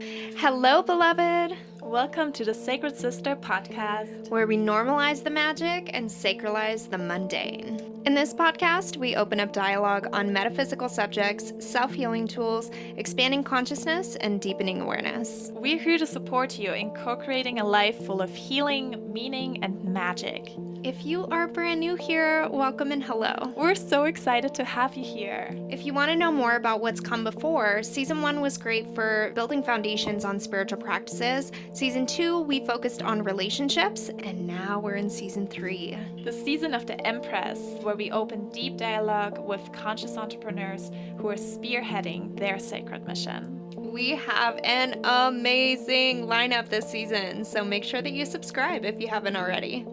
Hello, beloved! Welcome to the Sacred Sister podcast, where we normalize the magic and sacralize the mundane. In this podcast, we open up dialogue on metaphysical subjects, self-healing tools, expanding consciousness, and deepening awareness. We're here to support you in co-creating a life full of healing, meaning, and magic. If you are brand new here, welcome and hello. We're so excited to have you here. If you want to know more about what's come before, Season 1 was great for building foundations on spiritual practices. Season 2, we focused on relationships, and now we're in Season 3. The season of the Empress, where we open deep dialogue with conscious entrepreneurs who are spearheading their sacred mission. We have an amazing lineup this season, so make sure that you subscribe if you haven't already.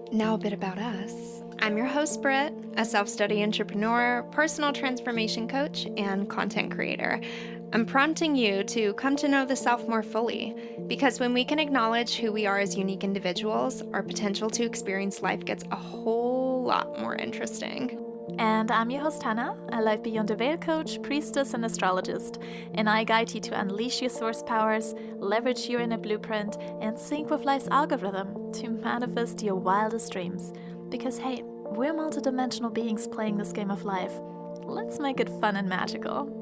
Now a bit about us. I'm your host, Britt, a self-study entrepreneur, personal transformation coach, and content creator. I'm prompting you to come to know the self more fully, because when we can acknowledge who we are as unique individuals, our potential to experience life gets a whole lot more interesting. And I'm your host, Hannah, a life beyond the veil coach, priestess, and astrologist. And I guide you to unleash your source powers, leverage your inner blueprint, and sync with life's algorithm to manifest your wildest dreams. Because hey, we're multidimensional beings playing this game of life. Let's make it fun and magical.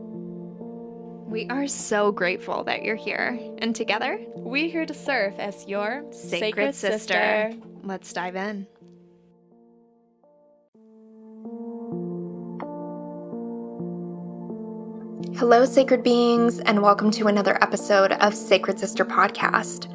We are so grateful that you're here. And together, we're here to serve as your Sacred Sister. Let's dive in. Hello, sacred beings, and welcome to another episode of Sacred Sister Podcast.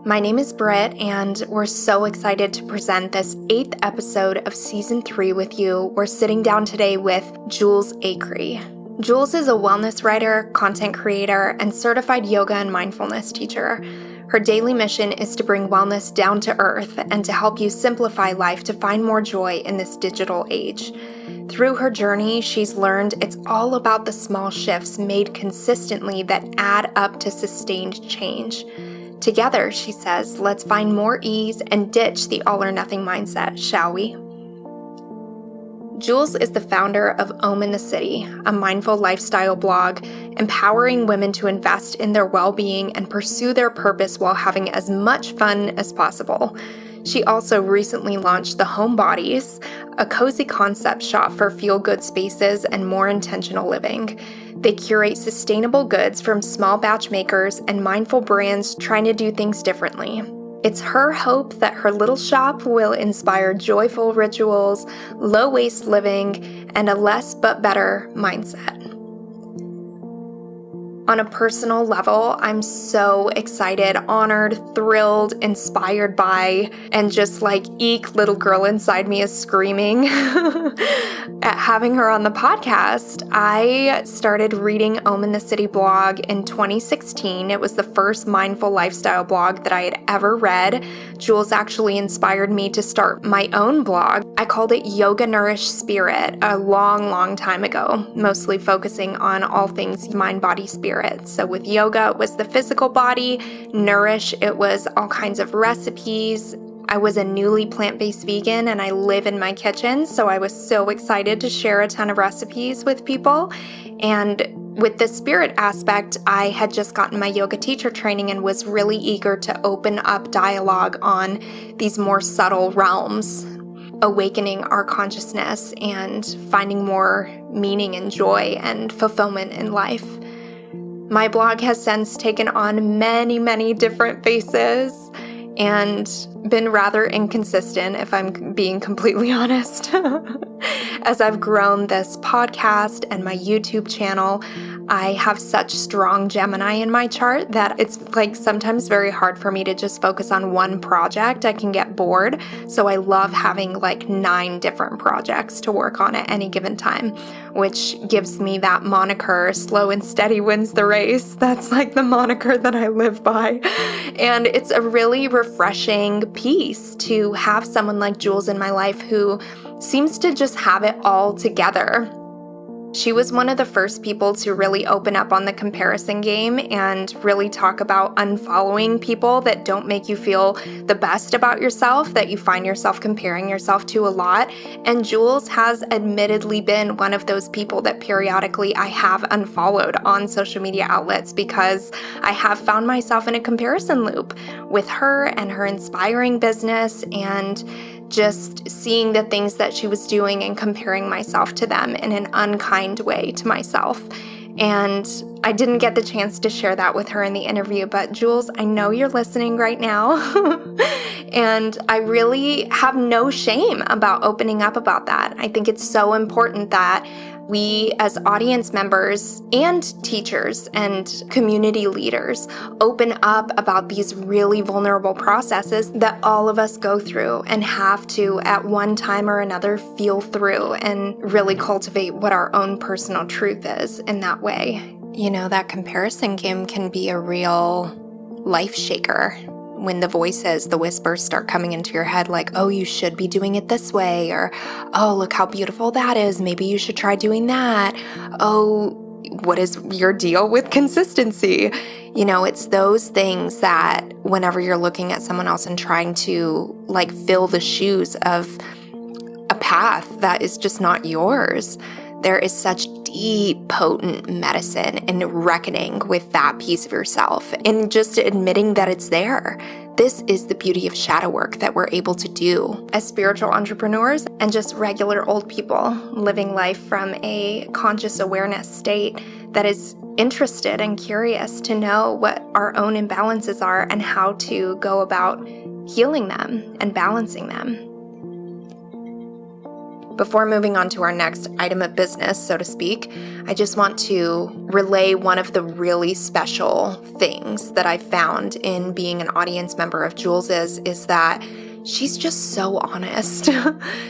My name is Britt, and we're so excited to present this 8th episode of Season 3 with you. We're sitting down today with Jules Acree. Jules is a wellness writer, content creator, and certified yoga and mindfulness teacher. Her daily mission is to bring wellness down to earth and to help you simplify life to find more joy in this digital age. Through her journey, she's learned it's all about the small shifts made consistently that add up to sustained change. Together, she says, let's find more ease and ditch the all-or-nothing mindset, shall we? Jules is the founder of Om in the City, a mindful lifestyle blog, empowering women to invest in their well-being and pursue their purpose while having as much fun as possible. She also recently launched the Homebodies, a cozy concept shop for feel-good spaces and more intentional living. They curate sustainable goods from small batch makers and mindful brands trying to do things differently. It's her hope that her little shop will inspire joyful rituals, low-waste living, and a less but better mindset. On a personal level, I'm so excited, honored, thrilled, inspired by, and just like eek, little girl inside me is screaming at having her on the podcast. I started reading Om in the City blog in 2016. It was the first mindful lifestyle blog that I had ever read. Jules actually inspired me to start my own blog. I called it Yoga Nourished Spirit a long time ago, mostly focusing on all things mind, body, spirit. So with yoga, it was the physical body. Nourish, it was all kinds of recipes. I was a newly plant-based vegan and I live in my kitchen, so I was so excited to share a ton of recipes with people. And with the spirit aspect, I had just gotten my yoga teacher training and was really eager to open up dialogue on these more subtle realms, awakening our consciousness and finding more meaning and joy and fulfillment in life. My blog has since taken on many different faces and been rather inconsistent, if I'm being completely honest. As I've grown this podcast and my YouTube channel, I have such strong Gemini in my chart that it's like sometimes very hard for me to just focus on one project. I can get bored. So I love having like 9 different projects to work on at any given time, which gives me that moniker, slow and steady wins the race. That's like the moniker that I live by. And it's a really refreshing piece to have someone like Jules in my life who seems to just have it all together. She was one of the first people to really open up on the comparison game and really talk about unfollowing people that don't make you feel the best about yourself, that you find yourself comparing yourself to a lot. And Jules has admittedly been one of those people that periodically I have unfollowed on social media outlets because I have found myself in a comparison loop with her and her inspiring business and just seeing the things that she was doing and comparing myself to them in an unkind way to myself. And I didn't get the chance to share that with her in the interview, but Jules, I know you're listening right now. And I really have no shame about opening up about that. I think it's so important that we as audience members and teachers and community leaders open up about these really vulnerable processes that all of us go through and have to, at one time or another, feel through and really cultivate what our own personal truth is in that way. You know, that comparison game can be a real life shaker. When the voices, the whispers start coming into your head like, oh, you should be doing it this way, or, oh, look how beautiful that is. Maybe you should try doing that. Oh, what is your deal with consistency? You know, it's those things that whenever you're looking at someone else and trying to like fill the shoes of a path that is just not yours, there is such deep, potent medicine in reckoning with that piece of yourself and just admitting that it's there. This is the beauty of shadow work that we're able to do as spiritual entrepreneurs and just regular old people living life from a conscious awareness state that is interested and curious to know what our own imbalances are and how to go about healing them and balancing them. Before moving on to our next item of business, so to speak, I just want to relay one of the really special things that I found in being an audience member of Jules's is that she's just so honest.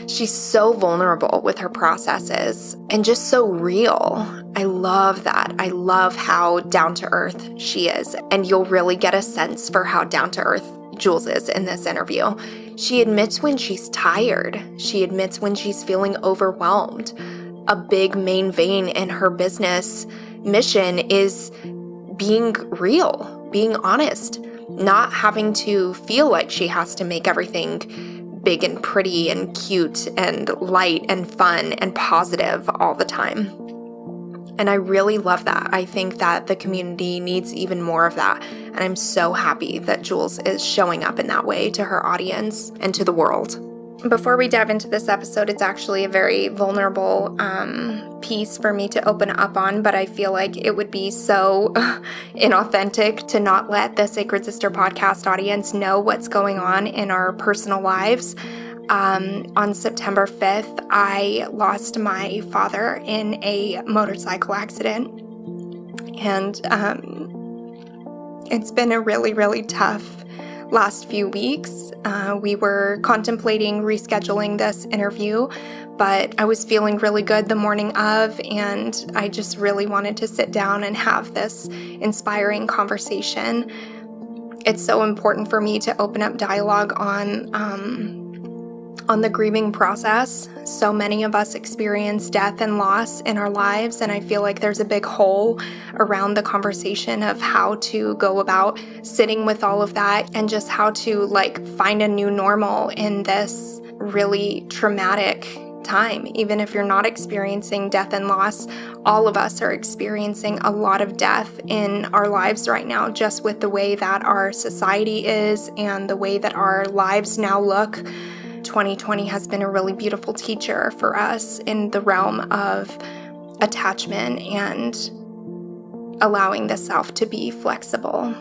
She's so vulnerable with her processes and just so real. I love that. I love how down to earth she is. And you'll really get a sense for how down to earth Jules is in this interview. She admits when she's tired. She admits when she's feeling overwhelmed. A big main vein in her business mission is being real, being honest, not having to feel like she has to make everything big and pretty and cute and light and fun and positive all the time. And I really love that. I think that the community needs even more of that. And I'm so happy that Jules is showing up in that way to her audience and to the world. Before we dive into this episode, it's actually a very vulnerable piece for me to open up on, but I feel like it would be so inauthentic to not let the Sacred Sister podcast audience know what's going on in our personal lives. On September 5th, I lost my father in a motorcycle accident, and it's been a really, really tough last few weeks. We were contemplating rescheduling this interview, but I was feeling really good the morning of, and I just really wanted to sit down and have this inspiring conversation. It's so important for me to open up dialogue on the grieving process. So many of us experience death and loss in our lives, and I feel like there's a big hole around the conversation of how to go about sitting with all of that and just how to find a new normal in this really traumatic time. Even if you're not experiencing death and loss, all of us are experiencing a lot of death in our lives right now, just with the way that our society is and the way that our lives now look. 2020 has been a really beautiful teacher for us in the realm of attachment and allowing the self to be flexible.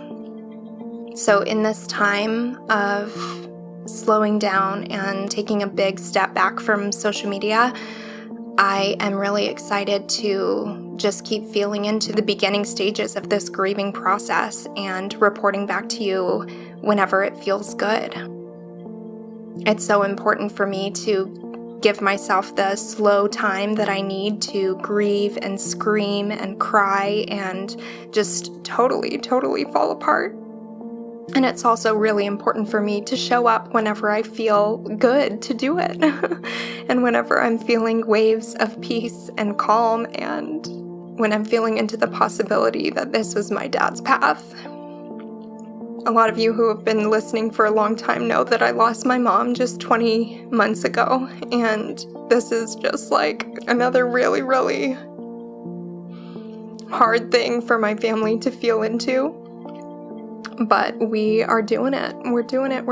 So in this time of slowing down and taking a big step back from social media, I am really excited to just keep feeling into the beginning stages of this grieving process and reporting back to you whenever it feels good. It's so important for me to give myself the slow time that I need to grieve and scream and cry and just totally fall apart. And it's also really important for me to show up whenever I feel good to do it. And whenever I'm feeling waves of peace and calm, and when I'm feeling into the possibility that this was my dad's path. A lot of you who have been listening for a long time know that I lost my mom just 20 months ago. And this is just like another really, really hard thing for my family to feel into. But we are doing it. We're doing it.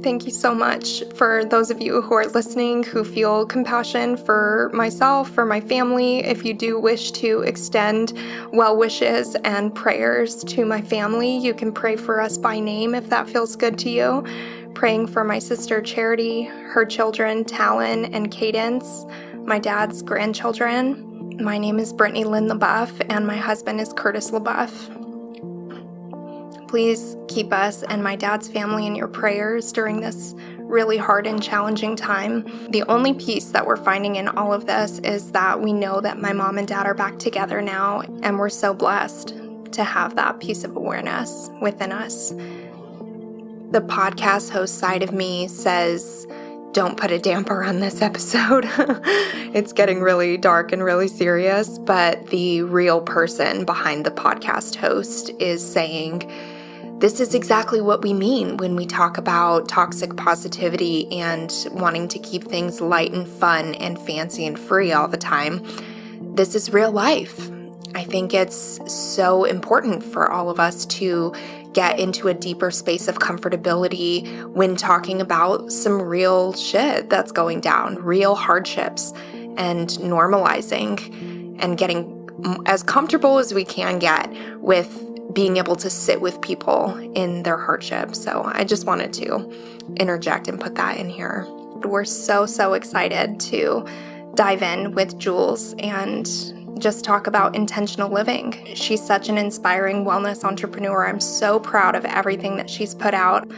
Thank you so much for those of you who are listening, who feel compassion for myself, for my family. If you do wish to extend well wishes and prayers to my family, you can pray for us by name if that feels good to you. Praying for my sister Charity, her children Talon and Cadence, my dad's grandchildren. My name is Brittany Lynn LaBeouf, and my husband is Curtis LaBeouf. Please keep us and my dad's family in your prayers during this really hard and challenging time. The only peace that we're finding in all of this is that we know that my mom and dad are back together now, and we're so blessed to have that piece of awareness within us. The podcast host side of me says, don't put a damper on this episode. It's getting really dark and really serious, but the real person behind the podcast host is saying, this is exactly what we mean when we talk about toxic positivity and wanting to keep things light and fun and fancy and free all the time. This is real life. I think it's so important for all of us to get into a deeper space of comfortability when talking about some real shit that's going down, real hardships, and normalizing and getting as comfortable as we can get with being able to sit with people in their hardship. So I just wanted to interject and put that in here. We're so excited to dive in with Jules and just talk about intentional living. She's such an inspiring wellness entrepreneur. I'm so proud of everything that she's put out.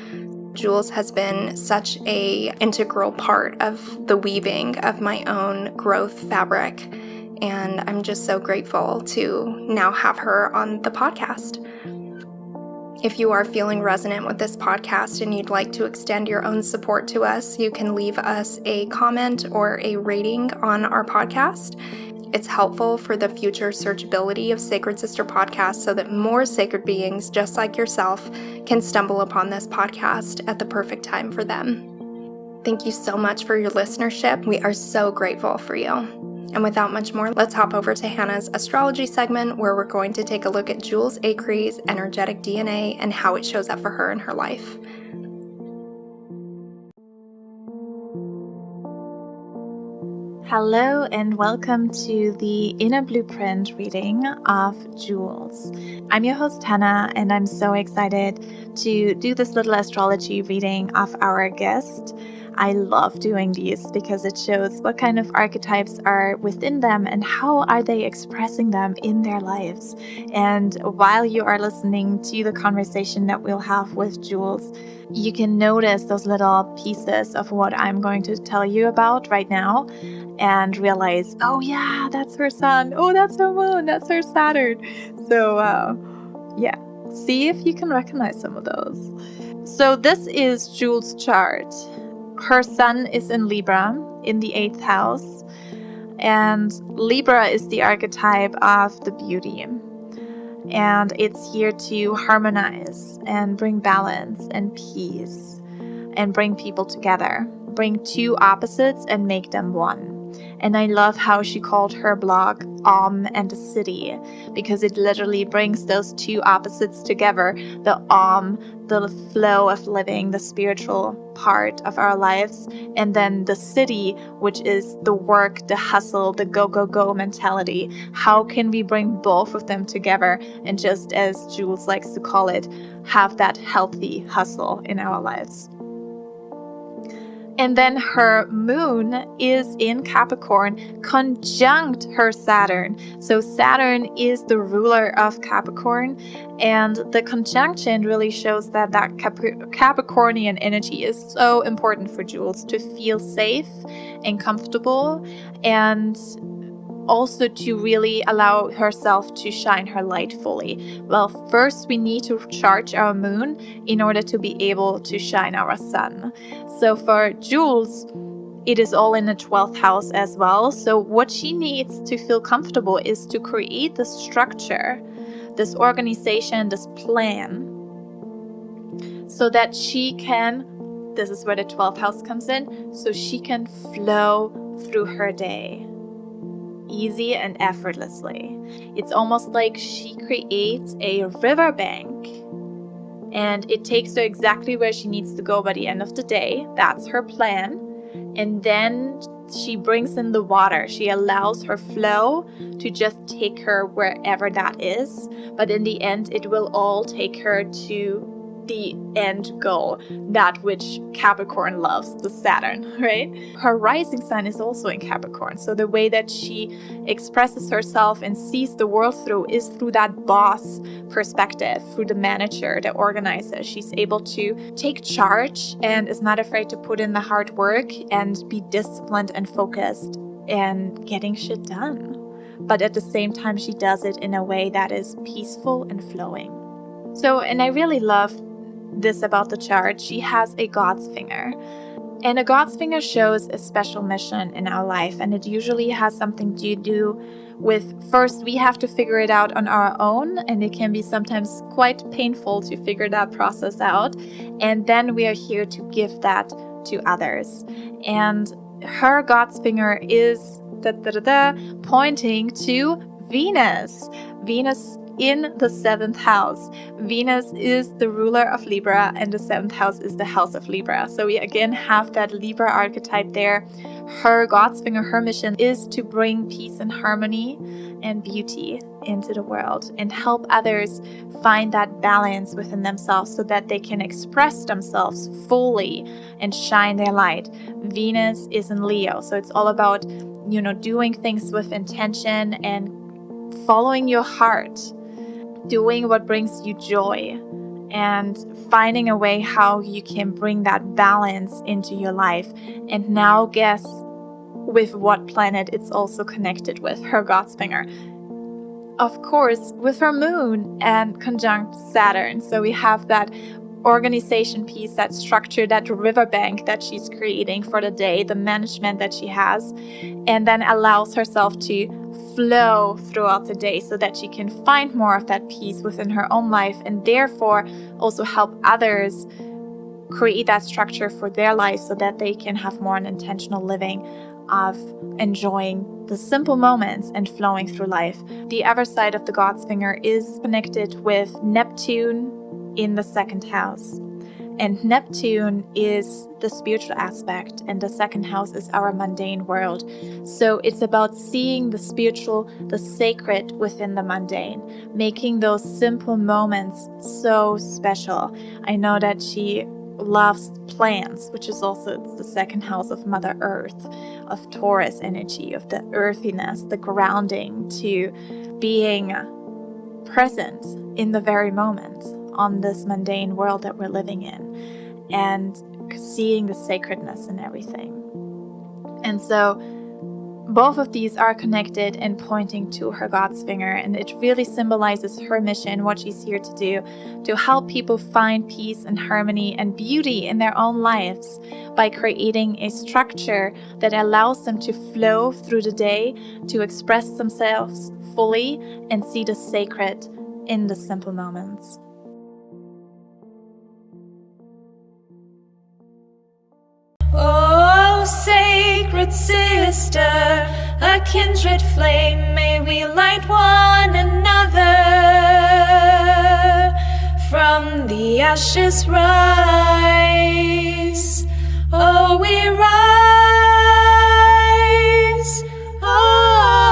Jules has been such an integral part of the weaving of my own growth fabric. And I'm just so grateful to now have her on the podcast. If you are feeling resonant with this podcast and you'd like to extend your own support to us, you can leave us a comment or a rating on our podcast. It's helpful for the future searchability of Sacred Sister Podcast so that more sacred beings just like yourself can stumble upon this podcast at the perfect time for them. Thank you so much for your listenership. We are so grateful for you. And without much more, let's hop over to Hannah's astrology segment, where we're going to take a look at Jules Acree's energetic DNA and how it shows up for her in her life. Hello and welcome to the Inner Blueprint reading of Jules. I'm your host Hannah, and I'm so excited to do this little astrology reading of our guest. I love doing these because it shows what kind of archetypes are within them and how are they expressing them in their lives. And while you are listening to the conversation that we'll have with Jules, you can notice those little pieces of what I'm going to tell you about right now and realize, oh yeah, that's her sun. Oh, that's her moon. That's her Saturn. So see if you can recognize some of those. So this is Jules' chart. Her sun is in Libra, in the 8th house, and Libra is the archetype of the beauty, and it's here to harmonize and bring balance and peace and bring people together, bring two opposites and make them one. And I love how she called her blog and the City, because it literally brings those two opposites together, the the flow of living, the spiritual part of our lives, and then the city, which is the work, the hustle, the go mentality. How can we bring both of them together and, just as Jules likes to call it, have that healthy hustle in our lives? And then her moon is in Capricorn, conjunct her Saturn. So Saturn is the ruler of Capricorn, and the conjunction really shows that Capricornian energy is so important for Jules to feel safe and comfortable and also to really allow herself to shine her light fully? Well, first we need to charge our moon in order to be able to shine our sun. So for Jules, it is all in the 12th house as well. So what she needs to feel comfortable is to create this structure, this organization, this plan, so that she can, this is where the 12th house comes in, so she can flow through her day easy and effortlessly. It's almost like she creates a riverbank and it takes her exactly where she needs to go by the end of the day. That's her plan. And then she brings in the water. She allows her flow to just take her wherever that is. But in the end, it will all take her to the end goal, that which Capricorn loves, the Saturn, right? Her rising sign is also in Capricorn. So the way that she expresses herself and sees the world through is through that boss perspective, through the manager, the organizer. She's able to take charge and is not afraid to put in the hard work and be disciplined and focused and getting shit done. But at the same time, she does it in a way that is peaceful and flowing. So, and I really love this about the chart. She has a God's finger. And a God's finger shows a special mission in our life. And it usually has something to do with, first, we have to figure it out on our own. And it can be sometimes quite painful to figure that process out. And then we are here to give that to others. And her God's finger is pointing to Venus. Venus in the 7th house. Venus is the ruler of Libra, and the 7th house is the house of Libra. So we again have that Libra archetype there. Her God's finger, her mission is to bring peace and harmony and beauty into the world and help others find that balance within themselves so that they can express themselves fully and shine their light. Venus is in Leo, so it's all about, doing things with intention and following your heart, doing what brings you joy, and finding a way how you can bring that balance into your life. And now guess with what planet it's also connected with, her God's finger. Of course, with her moon and conjunct Saturn. So we have that organization piece, that structure, that riverbank that she's creating for the day, the management that she has, and then allows herself to flow throughout the day so that she can find more of that peace within her own life and therefore also help others create that structure for their life so that they can have more an intentional living of enjoying the simple moments and flowing through life. The other side of the God's finger is connected with Neptune in the 2nd house. And Neptune is the spiritual aspect, and the 2nd house is our mundane world. So it's about seeing the spiritual, the sacred within the mundane, making those simple moments so special. I know that she loves plants, which is also the 2nd house of Mother Earth, of Taurus energy, of the earthiness, the grounding, to being present in the very moment on this mundane world that we're living in, and seeing the sacredness in everything. And so both of these are connected and pointing to her God's finger, and it really symbolizes her mission, what she's here to do, to help people find peace and harmony and beauty in their own lives by creating a structure that allows them to flow through the day, to express themselves fully and see the sacred in the simple moments. Oh, sacred sister, a kindred flame, may we light one another. From the ashes rise, oh, we rise, oh,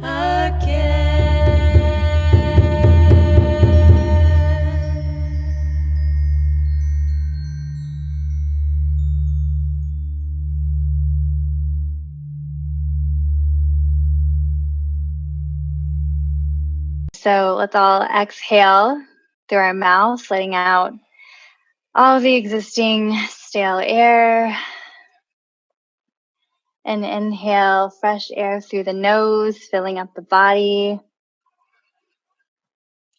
again. So let's all exhale through our mouths, letting out all the existing stale air. And inhale fresh air through the nose, filling up the body.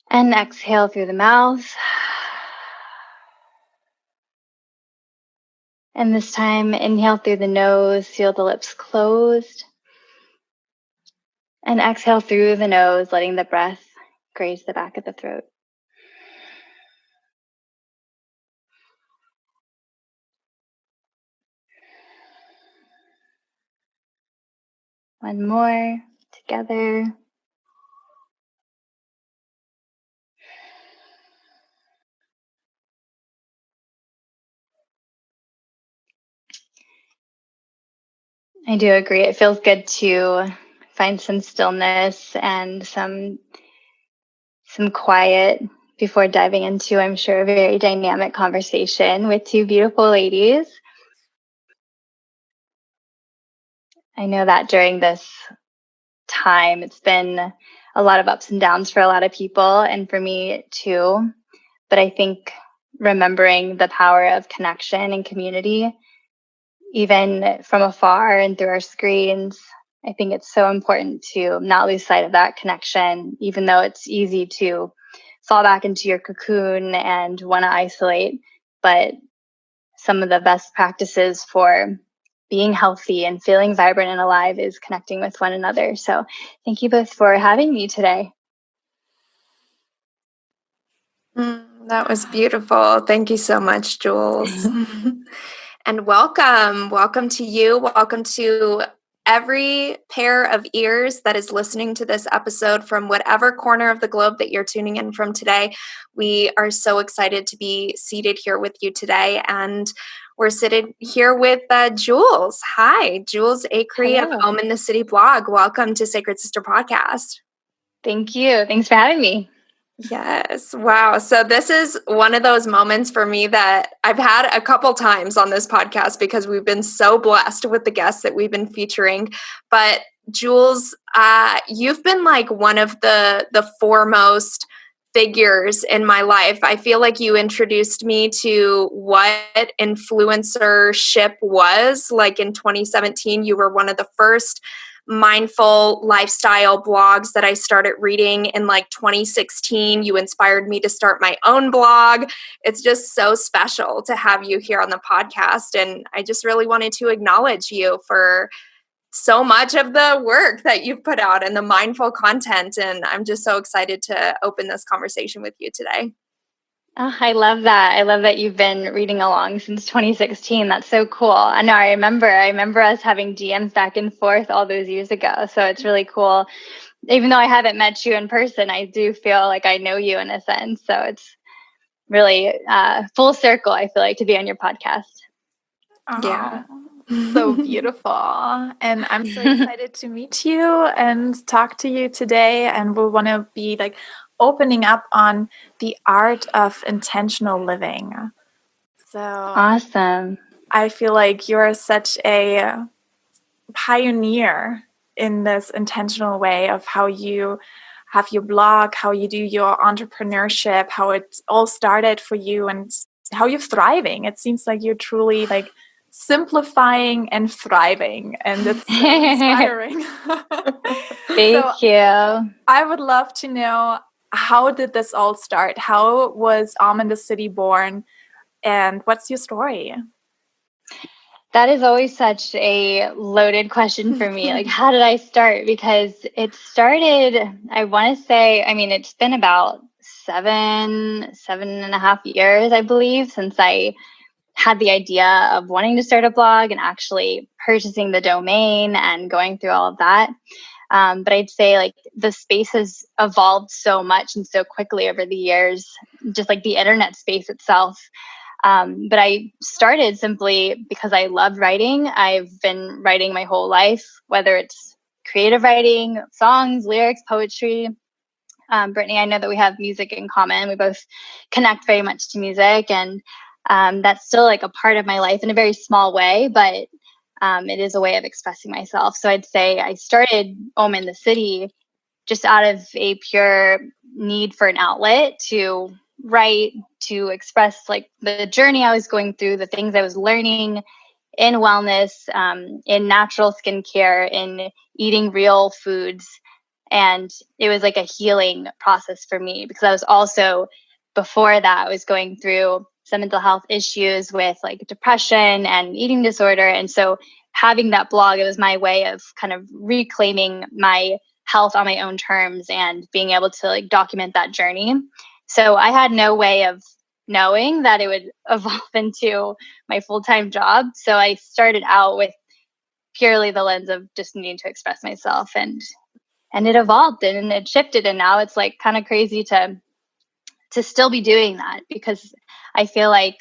And exhale through the mouth. And this time, inhale through the nose, feel the lips closed. And exhale through the nose, letting the breath graze the back of the throat. One more, together. I do agree. It feels good to find some stillness and some quiet before diving into, I'm sure, a very dynamic conversation with two beautiful ladies. I know that during this time, it's been a lot of ups and downs for a lot of people, and for me too. But I think remembering the power of connection and community, even from afar and through our screens, I think it's so important to not lose sight of that connection, even though it's easy to fall back into your cocoon and want to isolate. But some of the best practices for being healthy and feeling vibrant and alive is connecting with one another. So thank you both for having me today. That was beautiful. Thank you so much, Jules. And welcome. Welcome to you. Welcome to every pair of ears that is listening to this episode from whatever corner of the globe that you're tuning in from today. We are so excited to be seated here with you today. And we're sitting here with Jules. Hi, Jules Acree of Hello. in the City blog. Welcome to Sacred Sister Podcast. Thank you. Thanks for having me. Yes. Wow. So this is one of those moments for me that I've had a couple times on this podcast because we've been so blessed with the guests that we've been featuring. But Jules, you've been like one of the foremost figures in my life. I feel like you introduced me to what influencership was. Like in 2017, you were one of the first mindful lifestyle blogs that I started reading in like 2016. You inspired me to start my own blog. It's just so special to have you here on the podcast. And I just really wanted to acknowledge you for so much of the work that you've put out and the mindful content. And I'm just so excited to open this conversation with you today. Oh, I love that. I love that you've been reading along since 2016. That's so cool. I know. I remember us having DMs back and forth all those years ago. So it's really cool. Even though I haven't met you in person, I do feel like I know you in a sense. So it's really full circle, I feel like, to be on your podcast. Yeah. So beautiful. And I'm so excited to meet you and talk to you today. And we want to be like opening up on the art of intentional living. So Awesome. I feel like you're such a pioneer in this intentional way of how you have your blog, how you do your entrepreneurship, how it all started for you and how you're thriving. It seems like you're truly like simplifying and thriving, and it's so inspiring. Thank you. I would love to know, how did this all start? How was in the City born, and what's your story? That is always such a loaded question for me. Like, how did I start? Because it started, I want to say, I mean, it's been about 7.5 years, I believe, since I had the idea of wanting to start a blog and actually purchasing the domain and going through all of that. But I'd say like the space has evolved so much and so quickly over the years, just like the internet space itself. But I started simply because I loved writing. I've been writing my whole life, whether it's creative writing, songs, lyrics, poetry. Brittany, I know that we have music in common. We both connect very much to music, and that's still like a part of my life in a very small way, but it is a way of expressing myself. So I'd say I started in the City just out of a pure need for an outlet to write, to express like the journey I was going through, the things I was learning in wellness, in natural skincare, in eating real foods. And it was like a healing process for me, because I was also, before that, I was going through some mental health issues with like depression and eating disorder. And so having that blog, it was my way of kind of reclaiming my health on my own terms and being able to like document that journey. So I had no way of knowing that it would evolve into my full-time job. So I started out with purely the lens of just needing to express myself, and it evolved and it shifted, and now it's like kind of crazy to still be doing that, because I feel like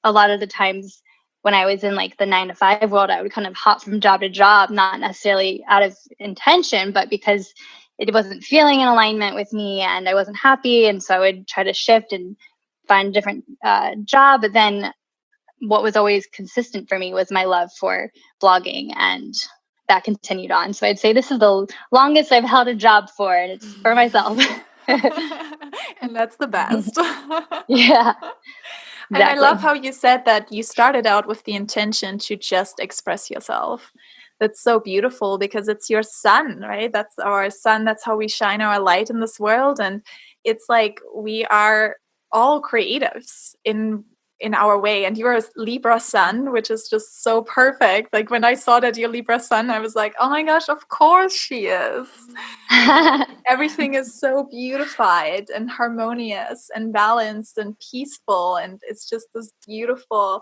a lot of the times when I was in like the 9-to-5 world, I would kind of hop from job to job, not necessarily out of intention, but because it wasn't feeling in alignment with me and I wasn't happy. And so I would try to shift and find a different job. But then what was always consistent for me was my love for blogging, and that continued on. So I'd say this is the longest I've held a job for, and it's for myself. And that's the best. Yeah. And I Exactly. love how you said that you started out with the intention to just express yourself. That's so beautiful, because it's your sun, right? That's our sun. That's how we shine our light in this world. And it's like we are all creatives in our way. And you're a Libra sun, which is just so perfect. Like when I saw that you're Libra sun, I was like, oh my gosh, of course she is. Everything is so beautified and harmonious and balanced and peaceful. And it's just this beautiful,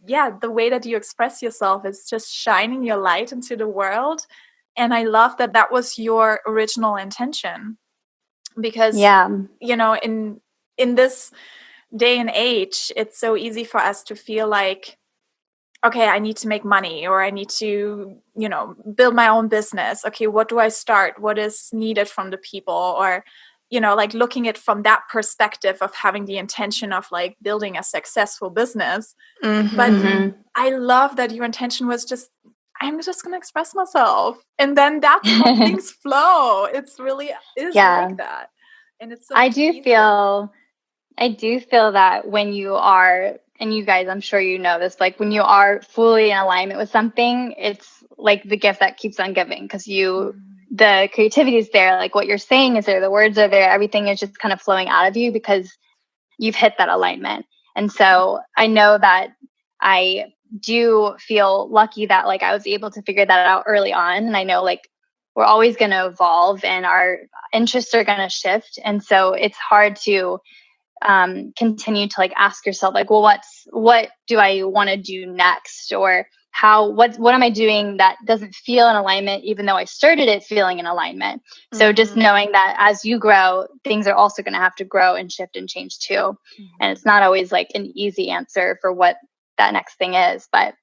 the way that you express yourself is just shining your light into the world. And I love that that was your original intention, because, you know, in this day and age, it's so easy for us to feel like, okay, I need to make money, or I need to, you know, build my own business. Okay, what do I start? What is needed from the people? Or, you know, like looking at from that perspective of having the intention of like building a successful business. But I love that your intention was just, I'm just going to express myself. And then that's how things flow. It's really is like that. And it's so I do feel that when you are, and you guys, I'm sure you know this, like when you are fully in alignment with something, it's like the gift that keeps on giving, because the creativity is there, like what you're saying is there, the words are there, everything is just kind of flowing out of you because you've hit that alignment. And so I know that I do feel lucky that like I was able to figure that out early on. And I know like we're always going to evolve and our interests are going to shift. And so it's hard to continue to like ask yourself like, well, what do I want to do next, or what am I doing that doesn't feel in alignment, even though I started it feeling in alignment. So just knowing that as you grow, things are also going to have to grow and shift and change too. And it's not always like an easy answer for what that next thing is, but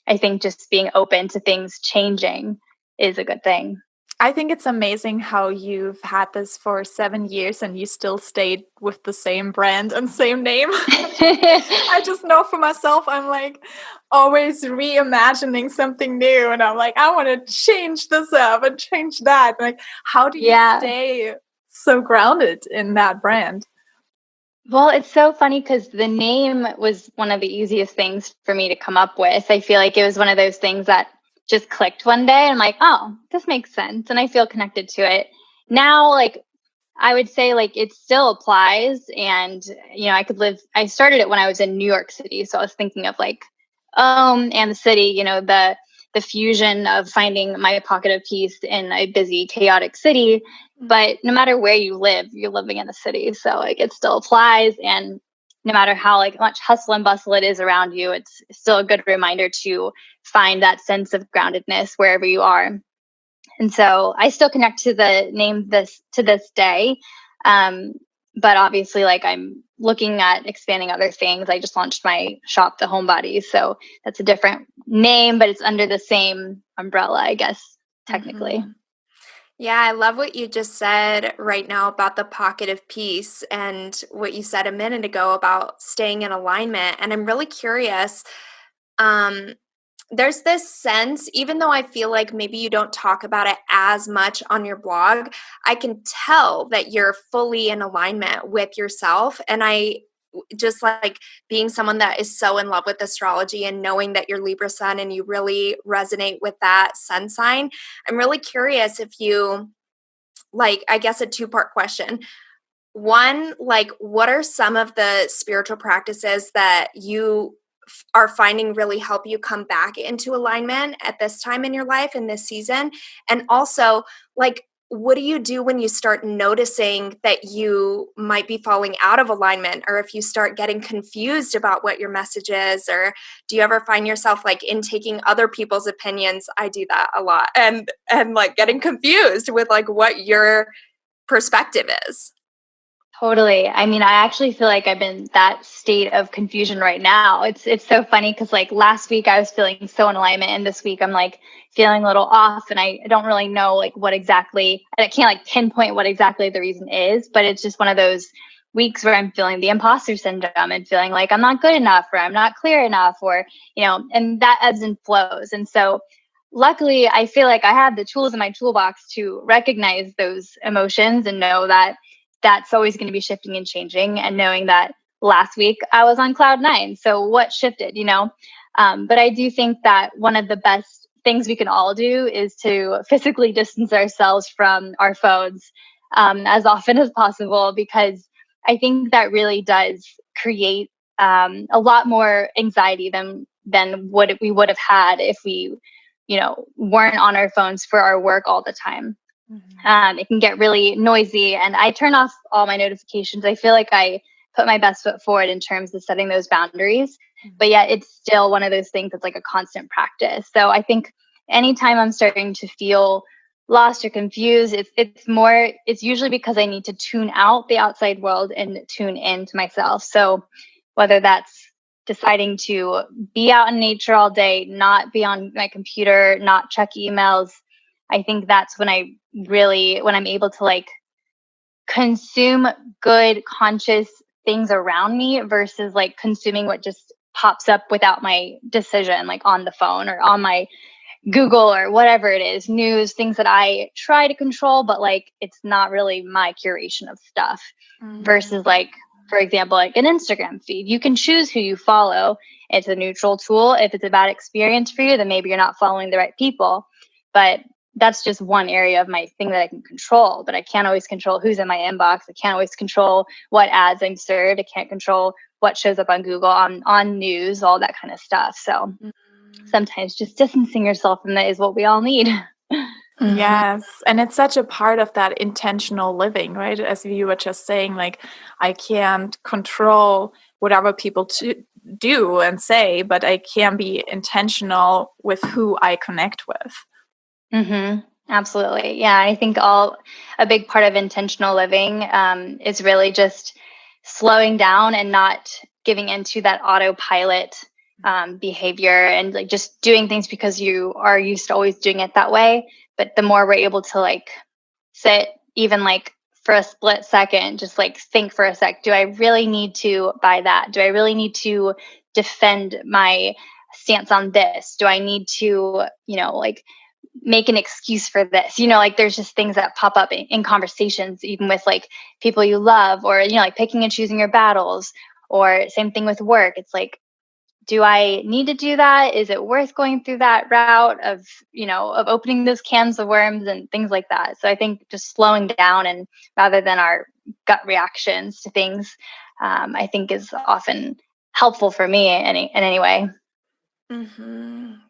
I think just being open to things changing is a good thing. I think it's amazing how you've had this for 7 years and you still stayed with the same brand and same name. I just know for myself, I'm like always reimagining something new. And I'm like, I want to change this up and change that. Like, how do you stay so grounded in that brand? Well, it's so funny because the name was one of the easiest things for me to come up with. I feel like it was one of those things that just clicked one day. I'm like, oh, this makes sense. And I feel connected to it. Now, like, I would say like it still applies. And, you know, I started it when I was in New York City. So I was thinking of like, and the city, you know, the fusion of finding my pocket of peace in a busy, chaotic city. But no matter where you live, you're living in a city. So like it still applies. And no matter how like much hustle and bustle it is around you, it's still a good reminder to find that sense of groundedness wherever you are. And so I still connect to the name to this day. But obviously, like I'm looking at expanding other things. I just launched my shop, The Homebody. So that's a different name, but it's under the same umbrella, I guess, technically. Yeah, I love what you just said right now about the pocket of peace and what you said a minute ago about staying in alignment. And I'm really curious. There's this sense, even though I feel like maybe you don't talk about it as much on your blog, I can tell that you're fully in alignment with yourself. And I just like being someone that is so in love with astrology and knowing that you're Libra sun and you really resonate with that sun sign, I'm really curious if you, like, I guess a two-part question. One, like, what are some of the spiritual practices that you are finding really help you come back into alignment at this time in your life, in this season? And also, like, what do you do when you start noticing that you might be falling out of alignment, or if you start getting confused about what your message is? Or do you ever find yourself like in taking other people's opinions? I do that a lot, and like getting confused with like what your perspective is. Totally. I mean, I actually feel like I'm in that state of confusion right now. It's so funny because like last week I was feeling so in alignment, and this week I'm like feeling a little off, and I don't really know like what exactly, and I can't like pinpoint what exactly the reason is, but it's just one of those weeks where I'm feeling the imposter syndrome and feeling like I'm not good enough, or I'm not clear enough, or, you know, and that ebbs and flows. And so luckily I feel like I have the tools in my toolbox to recognize those emotions and know that that's always going to be shifting and changing, and knowing that last week I was on cloud nine. So what shifted, you know? But I do think that one of the best things we can all do is to physically distance ourselves from our phones as often as possible, because I think that really does create a lot more anxiety than what we would have had if we, you know, weren't on our phones for our work all the time. It can get really noisy, and I turn off all my notifications. I feel like I put my best foot forward in terms of setting those boundaries, but yet it's still one of those things that's like a constant practice. So I think anytime I'm starting to feel lost or confused, it's usually because I need to tune out the outside world and tune into myself. So whether that's deciding to be out in nature all day, not be on my computer, not check emails, I think that's when when I'm able to like consume good, conscious things around me versus like consuming what just pops up without my decision, like on the phone or on my Google or whatever it is, news, things that I try to control, but like it's not really my curation of stuff versus like, for example, like an Instagram feed. You can choose who you follow. It's a neutral tool. If it's a bad experience for you, then maybe you're not following the right people. But that's just one area of my thing that I can control, but I can't always control who's in my inbox. I can't always control what ads I'm served. I can't control what shows up on Google, on news, all that kind of stuff. So sometimes just distancing yourself from that is what we all need. Yes. And it's such a part of that intentional living, right? As you were just saying, like, I can't control whatever people do and say, but I can be intentional with who I connect with. Absolutely. Yeah. I think a big part of intentional living is really just slowing down and not giving into that autopilot behavior, and like just doing things because you are used to always doing it that way. But the more we're able to like sit, even like for a split second, just like think for a sec, do I really need to buy that? Do I really need to defend my stance on this? Do I need to, you know, like make an excuse for this? You know, like there's just things that pop up in conversations, even with like people you love, or, you know, like picking and choosing your battles, or same thing with work. It's like, do I need to do that? Is it worth going through that route of, you know, of opening those cans of worms and things like that? So I think just slowing down, and rather than our gut reactions to things, I think is often helpful for me in any way.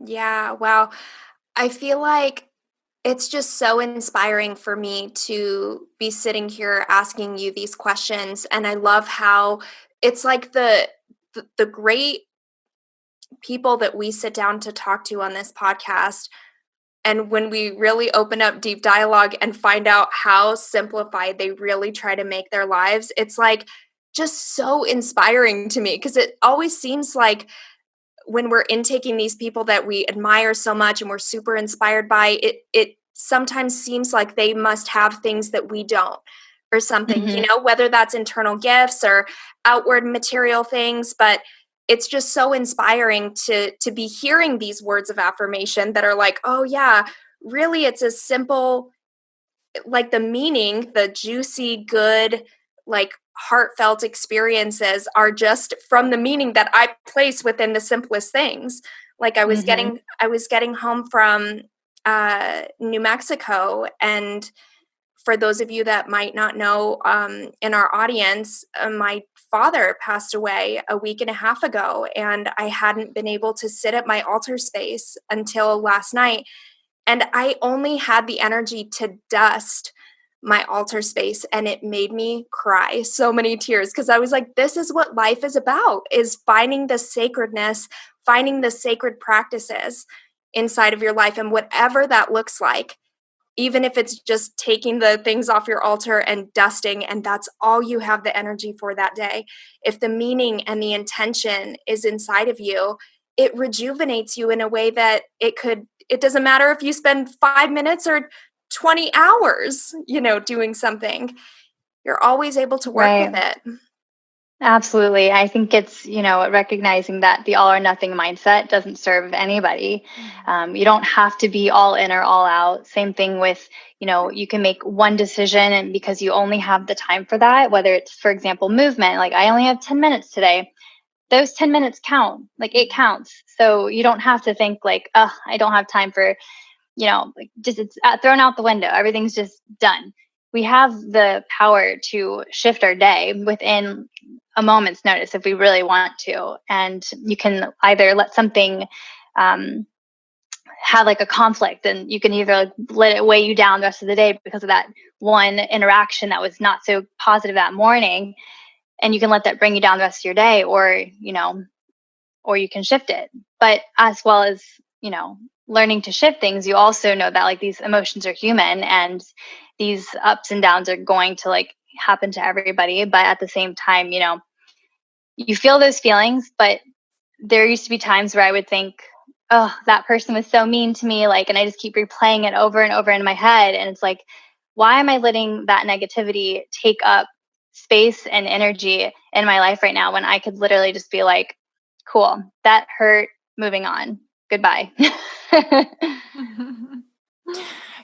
Yeah. Wow. I feel like it's just so inspiring for me to be sitting here asking you these questions. And I love how it's like the great people that we sit down to talk to on this podcast, and when we really open up deep dialogue and find out how simplified they really try to make their lives, it's like just so inspiring to me, because it always seems like when we're intaking these people that we admire so much and we're super inspired by, it sometimes seems like they must have things that we don't, or something, you know, whether that's internal gifts or outward material things. But it's just so inspiring to be hearing these words of affirmation that are like, oh yeah, really, it's as simple, like the meaning, the juicy, good, like heartfelt experiences are just from the meaning that I place within the simplest things. Like I was getting home from New Mexico, and for those of you that might not know, in our audience, my father passed away a week and a half ago, and I hadn't been able to sit at my altar space until last night. And I only had the energy to dust my altar space, and it made me cry so many tears, because I was like, this is what life is about, is finding the sacredness, finding the sacred practices inside of your life, and whatever that looks like. Even if it's just taking the things off your altar and dusting, and that's all you have the energy for that day. If the meaning and the intention is inside of you, it rejuvenates you in a way that it doesn't matter if you spend 5 minutes or 20 hours, doing something. You're always able to work with it. Absolutely. I think it's, recognizing that the all or nothing mindset doesn't serve anybody. You don't have to be all in or all out. Same thing with, you can make one decision, and because you only have the time for that, whether it's, for example, movement, like I only have 10 minutes today. Those 10 minutes count, like it counts. So you don't have to think like, oh, I don't have time for, just it's thrown out the window. Everything's just done. We have the power to shift our day within a moment's notice if we really want to. And you can either let something have like a conflict, and you can either let it weigh you down the rest of the day because of that one interaction that was not so positive that morning, and you can let that bring you down the rest of your day, or you can shift it. But as well as, learning to shift things, you also know that like these emotions are human, and these ups and downs are going to like happen to everybody. But at the same time, you feel those feelings. But there used to be times where I would think, oh, that person was so mean to me, like, and I just keep replaying it over and over in my head. And it's like, why am I letting that negativity take up space and energy in my life right now, when I could literally just be like, cool, that hurt, moving on, goodbye.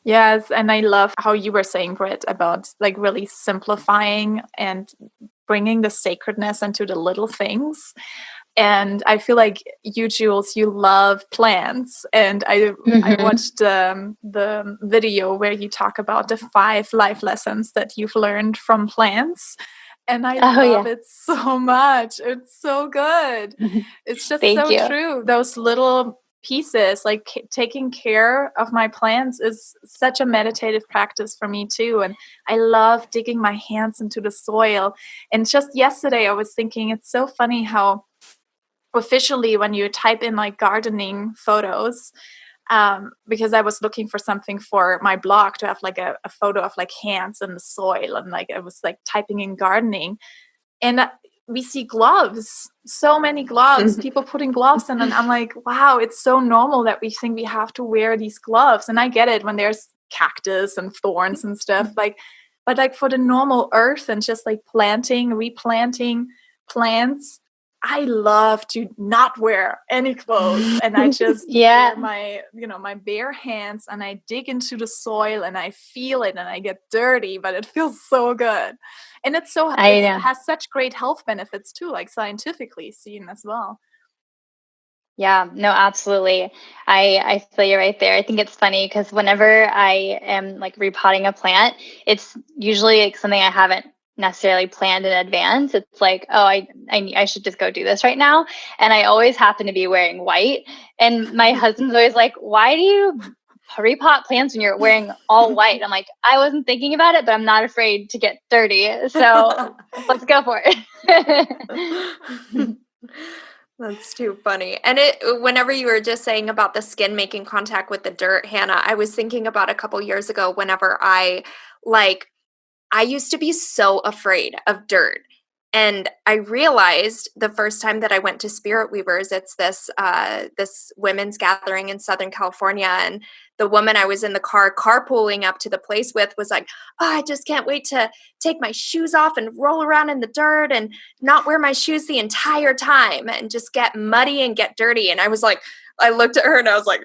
Yes, and I love how you were saying, Britt, about like really simplifying and bringing the sacredness into the little things. And I feel like you, Jules, you love plants. And I watched the video where you talk about the 5 life lessons that you've learned from plants. And I love it so much. It's so good. It's just so true. Those little pieces, like taking care of my plants, is such a meditative practice for me too. And I love digging my hands into the soil. And just yesterday I was thinking, it's so funny how officially when you type in like gardening photos, because I was looking for something for my blog to have like a photo of like hands in the soil, and like I was like typing in gardening, and we see gloves, so many gloves, people putting gloves in, and I'm like, wow, it's so normal that we think we have to wear these gloves. And I get it when there's cactus and thorns and stuff, like, but like for the normal earth and just like planting, replanting plants, I love to not wear any clothes, and I just wear my, my bare hands, and I dig into the soil and I feel it, and I get dirty, but it feels so good. And it has such great health benefits too, like scientifically seen as well. Yeah, no, absolutely. I feel you right there. I think it's funny because whenever I am like repotting a plant, it's usually like something I haven't necessarily planned in advance. It's like, oh, I should just go do this right now. And I always happen to be wearing white. And my husband's always like, why do you repot plants when you're wearing all white? I'm like, I wasn't thinking about it, but I'm not afraid to get dirty. So let's go for it. That's too funny. And whenever you were just saying about the skin making contact with the dirt, Hannah, I was thinking about a couple years ago whenever I used to be so afraid of dirt. And I realized the first time that I went to Spirit Weavers, it's this women's gathering in Southern California. And the woman I was in the car carpooling up to the place with was like, oh, I just can't wait to take my shoes off and roll around in the dirt and not wear my shoes the entire time and just get muddy and get dirty. And I was like, I looked at her and I was like,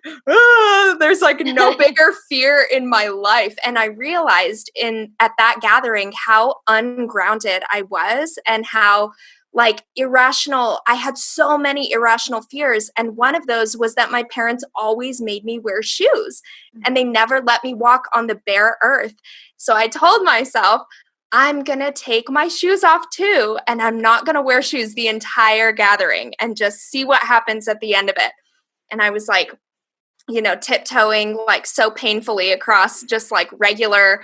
there's like no bigger fear in my life. And I realized at that gathering how ungrounded I was and how like irrational. I had so many irrational fears. And one of those was that my parents always made me wear shoes and they never let me walk on the bare earth. So I told myself, I'm going to take my shoes off too. And I'm not going to wear shoes the entire gathering and just see what happens at the end of it. And I was like, tiptoeing like so painfully across just like regular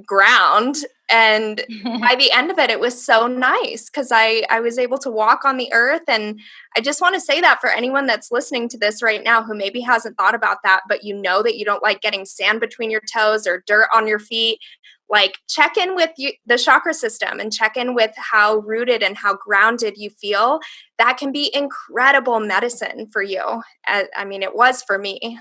ground. And by the end of it, it was so nice because I was able to walk on the earth. And I just want to say that for anyone that's listening to this right now who maybe hasn't thought about that, but you know that you don't like getting sand between your toes or dirt on your feet, like check in with the chakra system and check in with how rooted and how grounded you feel. That can be incredible medicine for you. I mean, it was for me.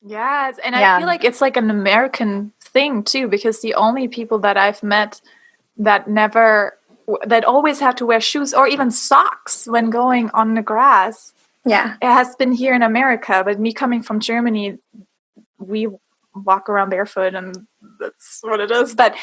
Yes, and I feel like it's like an American thing too, because the only people that I've met that always have to wear shoes or even socks when going on the grass, it has been here in America. But me coming from Germany, we walk around barefoot and that's what it is. But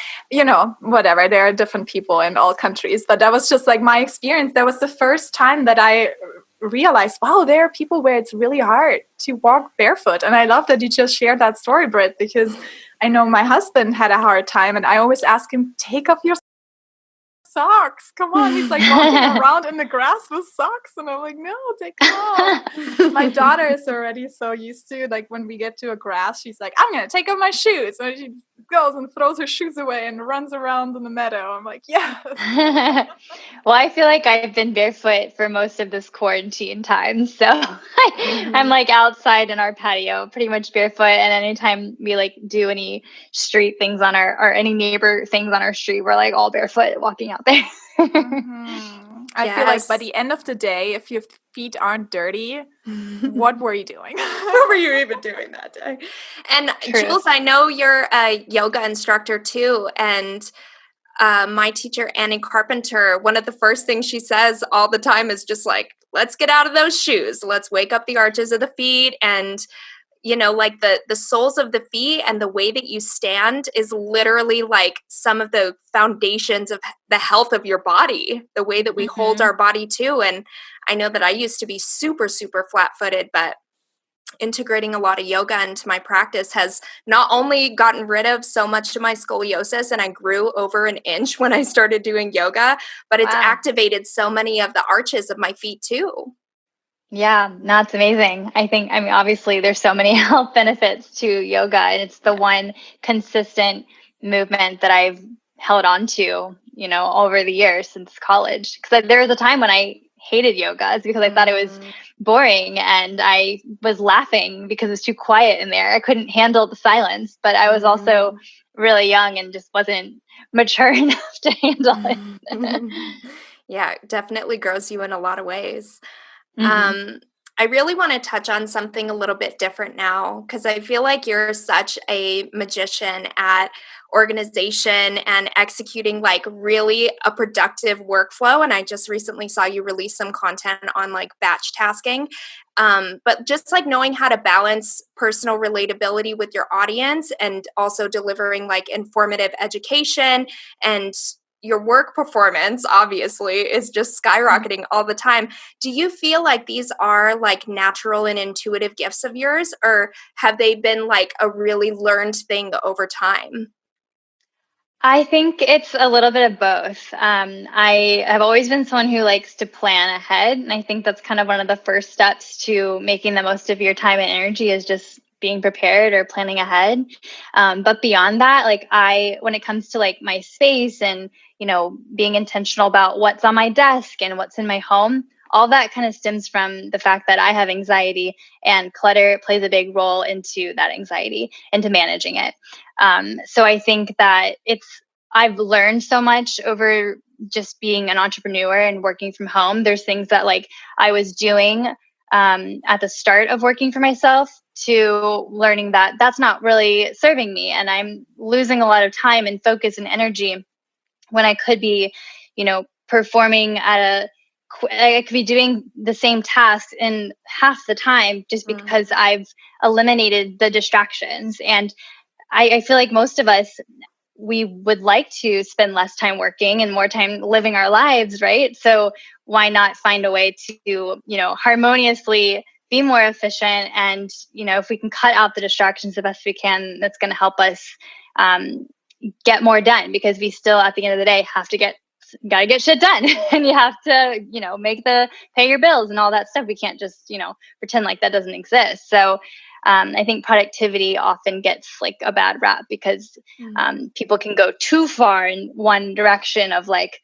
whatever, there are different people in all countries. But that was just like my experience. That was the first time that I realized, wow, there are people where it's really hard to walk barefoot. And I love that you just shared that story, Britt, because I know my husband had a hard time and I always ask him, take off your socks. Come on. He's like walking around in the grass with socks. And I'm like, no, take them off. My daughter is already so used to, like, when we get to a grass, she's like, I'm going to take off my shoes. And she goes and throws her shoes away and runs around in the meadow. I'm like, yes. Well, I feel like I've been barefoot for most of this quarantine time. So I'm like outside in our patio, pretty much barefoot. And anytime we like do any street things or any neighbor things on our street, we're like all barefoot walking out there. I feel like by the end of the day, if your feet aren't dirty, what were you doing? What were you even doing that day? And Jules, I know you're a yoga instructor too. And my teacher, Annie Carpenter, one of the first things she says all the time is just like, let's get out of those shoes. Let's wake up the arches of the feet. And like the soles of the feet and the way that you stand is literally like some of the foundations of the health of your body, the way that we hold our body too. And I know that I used to be super, super flat-footed, but integrating a lot of yoga into my practice has not only gotten rid of so much of my scoliosis, and I grew over an inch when I started doing yoga, but it's activated so many of the arches of my feet too. Yeah, no, it's amazing. I mean, obviously there's so many health benefits to yoga, and it's the one consistent movement that I've held on to, over the years since college. Because there was a time when I hated yoga because I thought it was boring and I was laughing because it was too quiet in there. I couldn't handle the silence, but I was also really young and just wasn't mature enough to handle it. Yeah, it definitely grows you in a lot of ways. I really want to touch on something a little bit different now because I feel like you're such a magician at organization and executing like really a productive workflow. And I just recently saw you release some content on like batch tasking. But just like knowing how to balance personal relatability with your audience and also delivering like informative education, and your work performance obviously is just skyrocketing all the time. Do you feel like these are like natural and intuitive gifts of yours, or have they been like a really learned thing over time? I think it's a little bit of both. I have always been someone who likes to plan ahead. And I think that's kind of one of the first steps to making the most of your time and energy is just being prepared or planning ahead. But beyond that, like when it comes to like my space and, being intentional about what's on my desk and what's in my home, all that kind of stems from the fact that I have anxiety, and clutter plays a big role into that anxiety, into managing it. So I think that I've learned so much over just being an entrepreneur and working from home. There's things that like I was doing at the start of working for myself to learning that that's not really serving me. And I'm losing a lot of time and focus and energy when I could be, performing at a I could be doing the same task in half the time just because I've eliminated the distractions. And I feel like most of us, we would like to spend less time working and more time living our lives, right? So why not find a way to, harmoniously be more efficient? And, if we can cut out the distractions the best we can, that's going to help us get more done, because we still, at the end of the day, gotta get shit done. And you have to, pay your bills and all that stuff. We can't just, pretend like that doesn't exist. So I think productivity often gets like a bad rap because people can go too far in one direction of like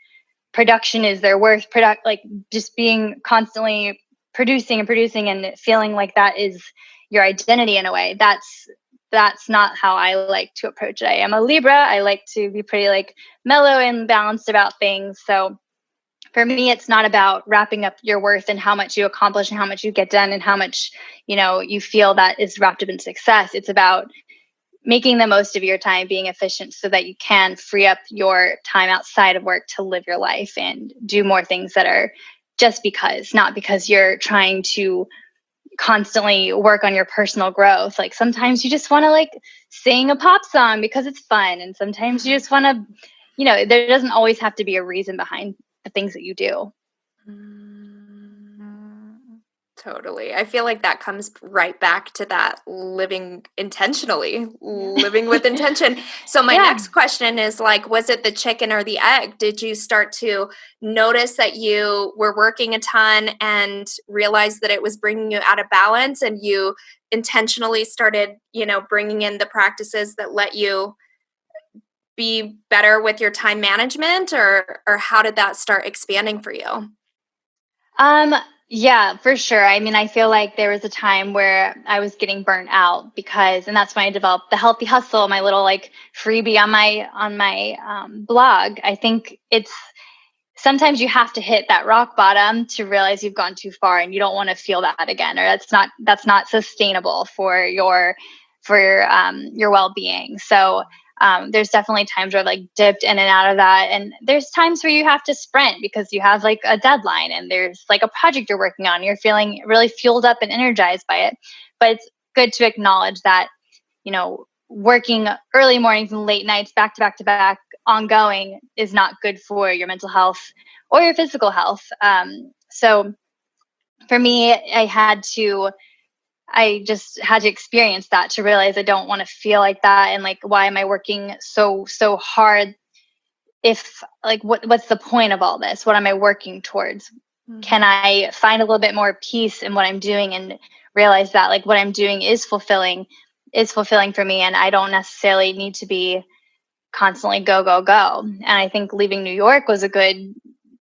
production is their worth, like just being constantly producing and feeling like that is your identity in a way. That's not how I like to approach it. I am a Libra. I like to be pretty like mellow and balanced about things. So for me, it's not about wrapping up your worth and how much you accomplish and how much you get done and how much, you feel that is wrapped up in success. It's about making the most of your time, being efficient so that you can free up your time outside of work to live your life and do more things that are just because, not because you're trying to constantly work on your personal growth. Like sometimes you just want to like sing a pop song because it's fun. And sometimes you just want to, there doesn't always have to be a reason behind the things that you do. Totally. I feel like that comes right back to that living intentionally, living with intention. So my next question is like, was it the chicken or the egg? Did you start to notice that you were working a ton and realize that it was bringing you out of balance, and you intentionally started, bringing in the practices that let you be better with your time management, or how did that start expanding for you? Yeah, for sure. I mean, I feel like there was a time where I was getting burnt out and that's when I developed the Healthy Hustle, my little like freebie on my blog. I think it's sometimes you have to hit that rock bottom to realize you've gone too far and you don't want to feel that again, or that's not sustainable for your well-being. So there's definitely times where I've like dipped in and out of that. And there's times where you have to sprint because you have like a deadline and there's like a project you're working on. You're feeling really fueled up and energized by it. But it's good to acknowledge that, working early mornings and late nights back to back to back ongoing is not good for your mental health or your physical health. So for me, I just had to experience that to realize I don't want to feel like that. And like, why am I working so hard? If like, what's the point of all this? What am I working towards? Can I find a little bit more peace in what I'm doing and realize that like what I'm doing is fulfilling for me. And I don't necessarily need to be constantly go. And I think leaving New York was a good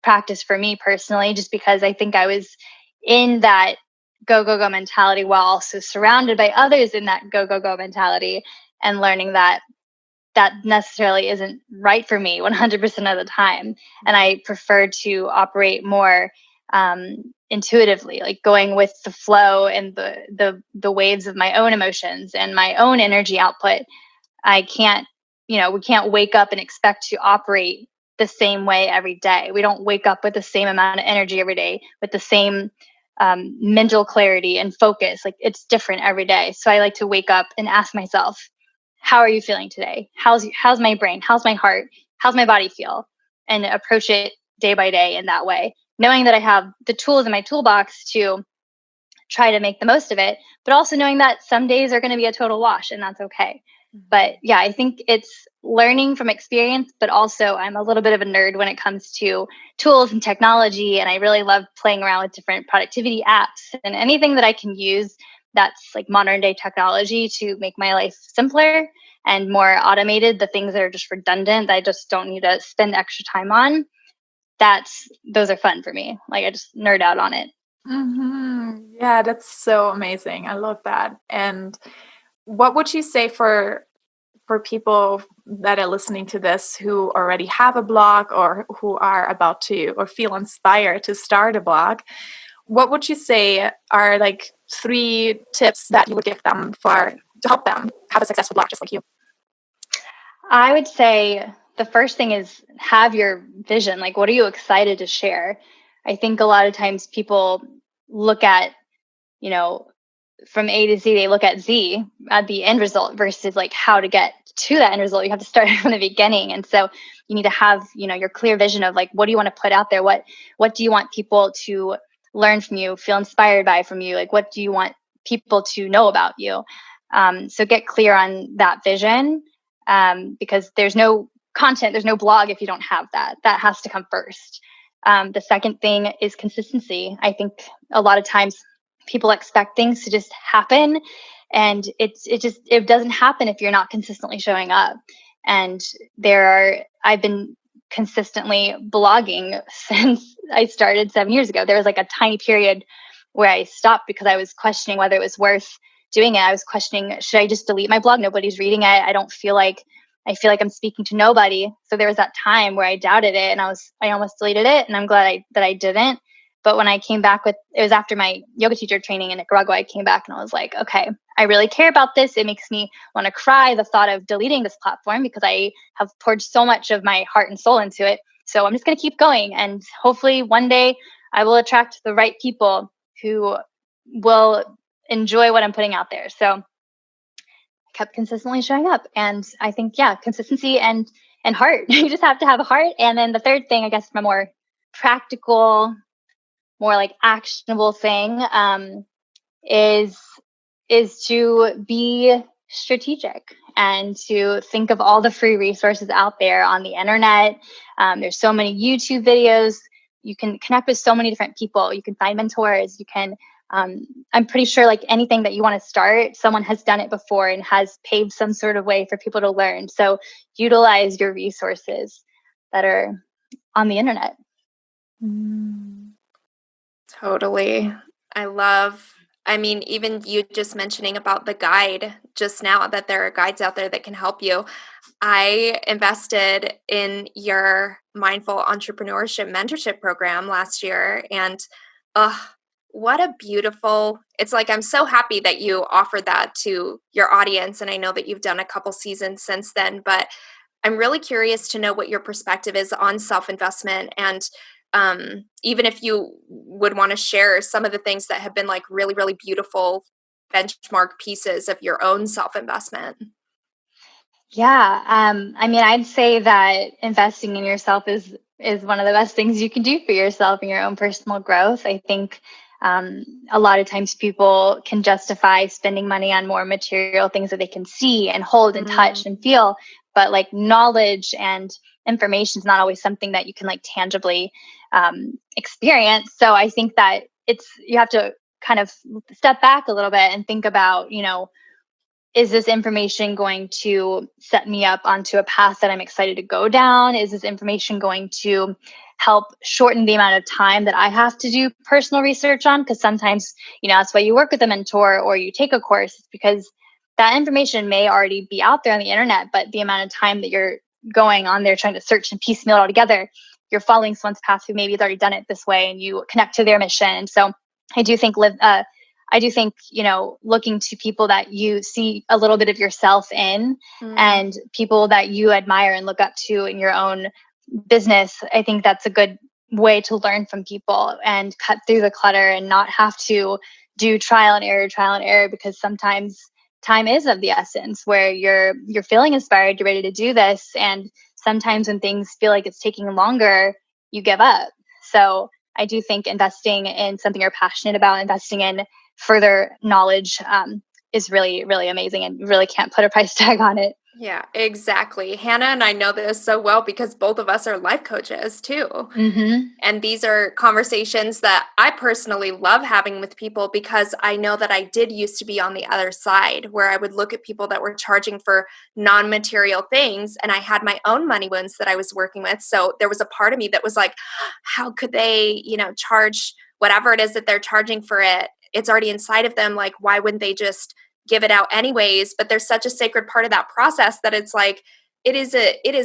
practice for me personally, just because I think I was in that go mentality while also surrounded by others in that go mentality, and learning that necessarily isn't right for me 100% of the time. And I prefer to operate more intuitively, like going with the flow and the waves of my own emotions and my own energy output. I can't, we can't wake up and expect to operate the same way every day. We don't wake up with the same amount of energy every day, with the same mental clarity and focus. Like it's different every day. So I like to wake up and ask myself, how are you feeling today? How's my brain? How's my heart? How's my body feel? And approach it day by day in that way, knowing that I have the tools in my toolbox to try to make the most of it, but also knowing that some days are going to be a total wash, and that's okay. But yeah, I think it's learning from experience, but also I'm a little bit of a nerd when it comes to tools and technology. And I really love playing around with different productivity apps and anything that I can use that's like modern day technology to make my life simpler and more automated. The things that are just redundant, that I just don't need to spend extra time on. Those are fun for me. Like I just nerd out on it. Yeah, that's so amazing. I love that. And what would you say for people that are listening to this who already have a blog or who are about to or feel inspired to start a blog? What would you say are like 3 tips that you would give them to help them have a successful blog just like you? I would say the first thing is have your vision. Like, what are you excited to share? I think a lot of times people look at, from A to Z, they look at Z at the end result versus like how to get to that end result. You have to start from the beginning. And so you need to have, your clear vision of like, what do you want to put out there? What do you want people to learn from you, feel inspired by from you? Like, what do you want people to know about you? So get clear on that vision, because there's no content, there's no blog if you don't have that. That has to come first. The second thing is consistency. I think a lot of times people expect things to just happen, and it doesn't happen if you're not consistently showing up. And I've been consistently blogging since I started 7 years ago. There was like a tiny period where I stopped because I was questioning whether it was worth doing it. I was questioning, should I just delete my blog? Nobody's reading it. I feel like I'm speaking to nobody. So there was that time where I doubted it, and I almost deleted it, and I'm glad that I didn't. But when I came back it was after my yoga teacher training in Nicaragua, I came back and I was like, okay, I really care about this. It makes me want to cry, the thought of deleting this platform, because I have poured so much of my heart and soul into it. So I'm just going to keep going. And hopefully one day I will attract the right people who will enjoy what I'm putting out there. So I kept consistently showing up. And I think, consistency and heart. You just have to have a heart. And then the third thing, I guess, from a more practical, more like actionable thing, is to be strategic and to think of all the free resources out there on the internet. There's so many YouTube videos. You can connect with so many different people. You can find mentors. You can, I'm pretty sure like anything that you want to start, someone has done it before and has paved some sort of way for people to learn. So utilize your resources that are on the internet. Totally. Even you just mentioning about the guide just now, that there are guides out there that can help you. I invested in your mindful entrepreneurship mentorship program last year, and what a beautiful, it's like, I'm so happy that you offered that to your audience. And I know that you've done a couple seasons since then, but I'm really curious to know what your perspective is on self-investment, and even if you would want to share some of the things that have been like really, really beautiful benchmark pieces of your own self-investment. Yeah. I'd say that investing in yourself is one of the best things you can do for yourself and your own personal growth. I think a lot of times people can justify spending money on more material things that they can see and hold and touch and feel, but like knowledge and information is not always something that you can like tangibly experience. So I think that you have to kind of step back a little bit and think about, is this information going to set me up onto a path that I'm excited to go down? Is this information going to help shorten the amount of time that I have to do personal research on? Because sometimes, that's why you work with a mentor or you take a course, because that information may already be out there on the internet, but the amount of time that you're going on there trying to search and piecemeal it all together, you're following someone's path who maybe has already done it this way, and you connect to their mission. And so I do think looking to people that you see a little bit of yourself in, and people that you admire and look up to in your own business, I think that's a good way to learn from people and cut through the clutter and not have to do trial and error, because sometimes time is of the essence, where you're feeling inspired, you're ready to do this. And sometimes when things feel like it's taking longer, you give up. So I do think investing in something you're passionate about, investing in further knowledge is really, really amazing, and you really can't put a price tag on it. Yeah, exactly. Hannah and I know this so well because both of us are life coaches too. And these are conversations that I personally love having with people, because I know that I did used to be on the other side, where I would look at people that were charging for non-material things, and I had my own money wounds that I was working with. So there was a part of me that was like, how could they, charge whatever it is that they're charging for it? It's already inside of them. Like, why wouldn't they just give it out anyways? But there's such a sacred part of that process that it's like, it is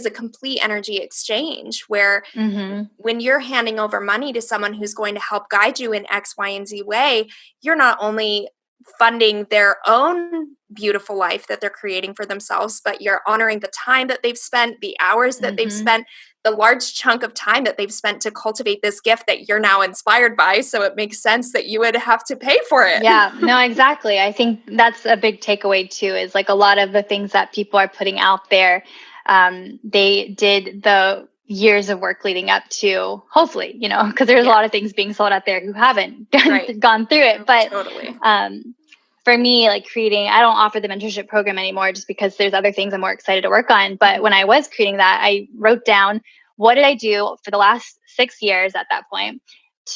a complete energy exchange, where when you're handing over money to someone who's going to help guide you in X, Y, and Z way, you're not only funding their own beautiful life that they're creating for themselves, but you're honoring the time that they've spent, the hours that they've spent, the large chunk of time that they've spent to cultivate this gift that you're now inspired by. So it makes sense that you would have to pay for it. Yeah, no, exactly. I think that's a big takeaway too, is like a lot of the things that people are putting out there, they did the years of work leading up to, hopefully, because there's a lot of things being sold out there who haven't gone through it. But Totally. For me, like creating, I don't offer the mentorship program anymore just because there's other things I'm more excited to work on. But when I was creating that, I wrote down, what did I do for the last 6 years at that point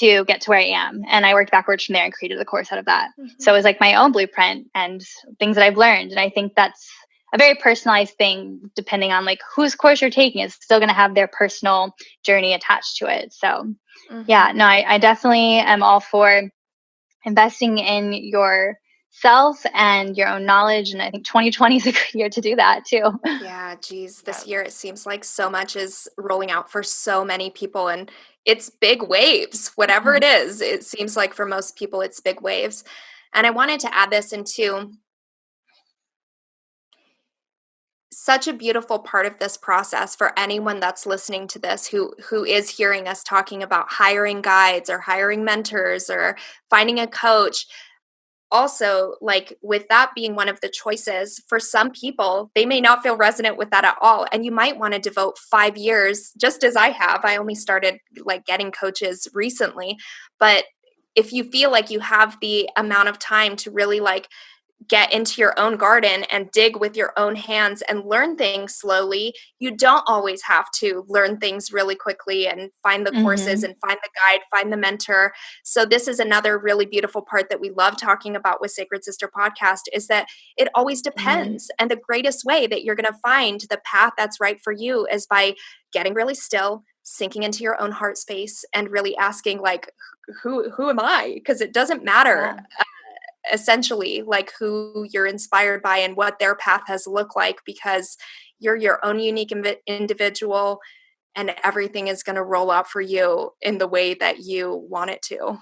to get to where I am? And I worked backwards from there and created the course out of that. So it was like my own blueprint and things that I've learned. And I think that's a very personalized thing, depending on like whose course you're taking. Is still going to have their personal journey attached to it. So yeah, no, I definitely am all for investing in yourself and your own knowledge. And I think 2020 is a good year to do that too. Yeah, geez, this year it seems like so much is rolling out for so many people, and it's big waves. Whatever it is, it seems like for most people it's big waves. And I wanted to add this into such a beautiful part of this process for anyone that's listening to this who is hearing us talking about hiring guides or hiring mentors or finding a coach. Also, like with that being one of the choices, for some people, they may not feel resonant with that at all. And you might want to devote 5 years, just as I have. I only started like getting coaches recently. But if you feel like you have the amount of time to really like get into your own garden and dig with your own hands and learn things slowly, you don't always have to learn things really quickly and find the courses and find the guide, find the mentor. So this is another really beautiful part that we love talking about with Sacred Sister Podcast, is that it always depends. And the greatest way that you're going to find the path that's right for you is by getting really still, sinking into your own heart space and really asking like, who am I? Because it doesn't matter. Essentially like who you're inspired by and what their path has looked like, because you're your own unique individual and everything is going to roll out for you in the way that you want it to.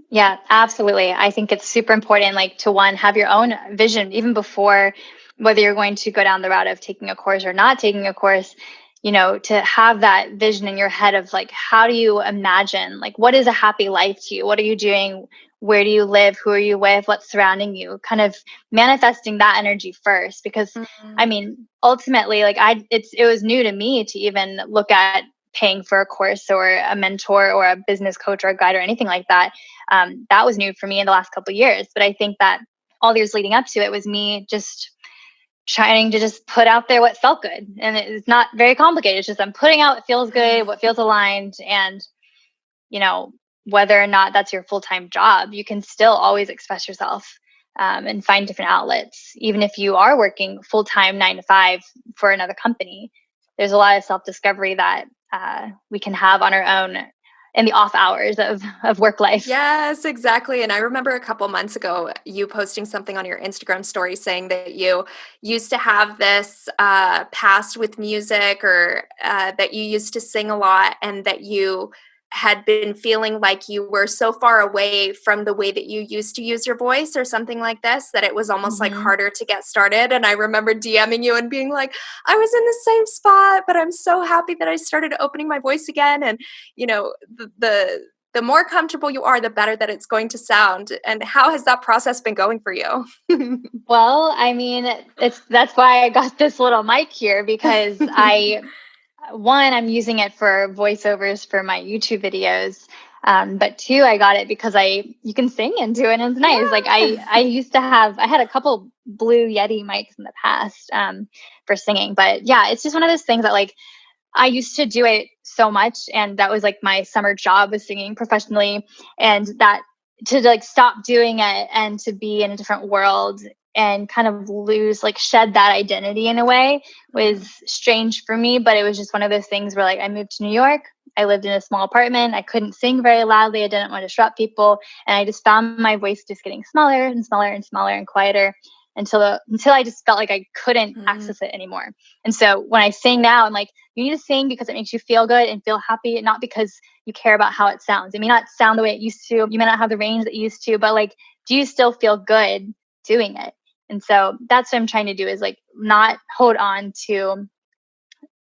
Yeah, absolutely. I think it's super important, like to have your own vision, even before whether you're going to go down the route of taking a course or not taking a course, to have that vision in your head of like, how do you imagine, like, what is a happy life to you? What are you doing? Where do you live? Who are you with? What's surrounding you? Kind of manifesting that energy first, because I mean, ultimately, like it was new to me to even look at paying for a course or a mentor or a business coach or a guide or anything like that. That was new for me in the last couple of years. But I think that all the years leading up to it was me just trying to just put out there what felt good. And it's not very complicated. It's just I'm putting out what feels good, what feels aligned. And, whether or not that's your full-time job, you can still always express yourself and find different outlets. Even if you are working full-time 9 to 5 for another company, there's a lot of self-discovery that we can have on our own in the off hours of work life. Yes, exactly. And I remember a couple months ago, you posting something on your Instagram story saying that you used to have this past with music, or that you used to sing a lot, and that you had been feeling like you were so far away from the way that you used to use your voice or something like this, that it was almost like harder to get started. And I remember DMing you and being like, I was in the same spot, but I'm so happy that I started opening my voice again. And, the more comfortable you are, the better that it's going to sound. And how has that process been going for you? Well, I mean, that's why I got this little mic here, because I'm using it for voiceovers for my YouTube videos. But 2, I got it because you can sing into it and it's nice. Yeah. Like I had a couple Blue Yeti mics in the past for singing, but yeah, it's just one of those things that like I used to do it so much, and that was like my summer job, was singing professionally, and that to like stop doing it and to be in a different world and kind of shed that identity in a way was strange for me. But it was just one of those things where like I moved to New York. I lived in a small apartment. I couldn't sing very loudly. I didn't want to disrupt people. And I just found my voice just getting smaller and smaller and smaller and quieter until I just felt like I couldn't access it anymore. And so when I sing now, I'm like, you need to sing because it makes you feel good and feel happy, not because you care about how it sounds. It may not sound the way it used to. You may not have the range that it used to, but like, do you still feel good doing it? And so that's what I'm trying to do, is like not hold on to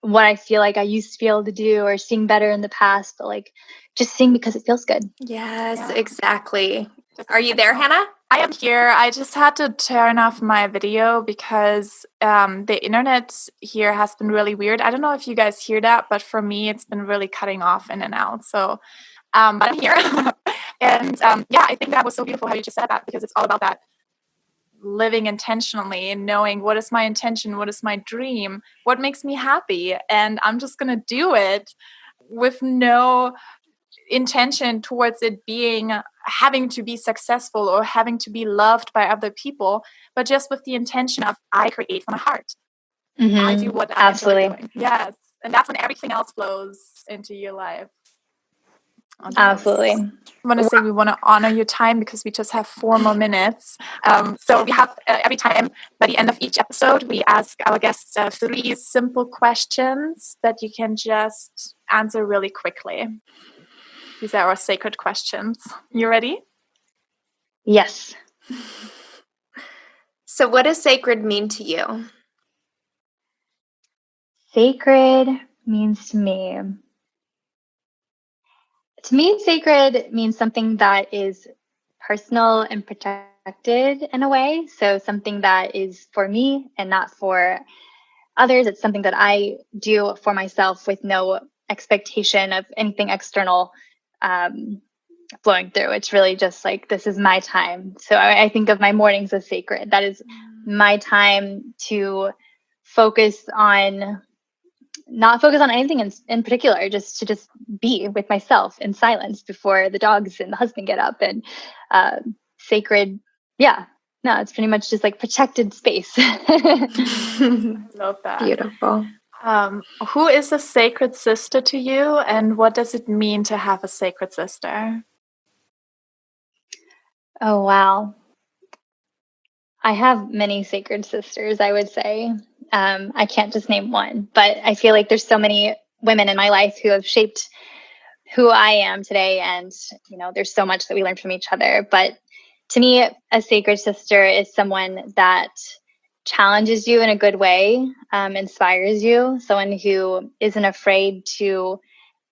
what I feel like I used to be able to do or sing better in the past, but like just sing because it feels good. Yes, exactly. Are you there, Hannah? I am here. I just had to turn off my video because the internet here has been really weird. I don't know if you guys hear that, but for me, it's been really cutting off in and out. So, but I'm here. And yeah, I think that was so beautiful how you just said that, because it's all about that living intentionally and knowing what is my intention, what is my dream, what makes me happy. And I'm just going to do it with no intention towards it being having to be successful or having to be loved by other people, but just with the intention of I create from my heart. I do what I enjoy doing. Yes. And that's when everything else flows into your life. Absolutely. I want to say we want to honor your time because we just have 4 more minutes. So we have every time by the end of each episode, we ask our guests 3 simple questions that you can just answer really quickly. These are our sacred questions. You ready? Yes. So what does sacred mean to you? Sacred means to me. To me, sacred means something that is personal and protected in a way. So something that is for me and not for others. It's something that I do for myself with no expectation of anything external flowing through. It's really just like, this is my time. So I think of my mornings as sacred. That is my time to not focus on anything in particular, just to just be with myself in silence before the dogs and the husband get up. And sacred, yeah, no, it's pretty much just like protected space. Love that. Beautiful. Who is a sacred sister to you, and what does it mean to have a sacred sister? Oh, wow. I have many sacred sisters, I would say. I can't just name one, but I feel like there's so many women in my life who have shaped who I am today. And, there's so much that we learn from each other. But to me, a sacred sister is someone that challenges you in a good way, inspires you, someone who isn't afraid to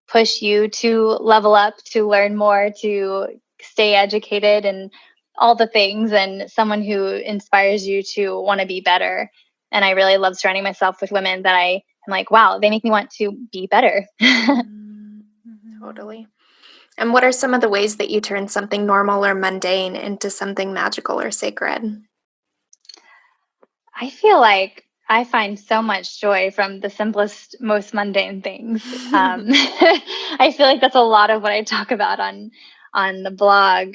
push you to level up, to learn more, to stay educated and all the things, and someone who inspires you to want to be better. And I really love surrounding myself with women that I am like, wow, they make me want to be better. Totally. And what are some of the ways that you turn something normal or mundane into something magical or sacred? I feel like I find so much joy from the simplest, most mundane things. I feel like that's a lot of what I talk about on the blog.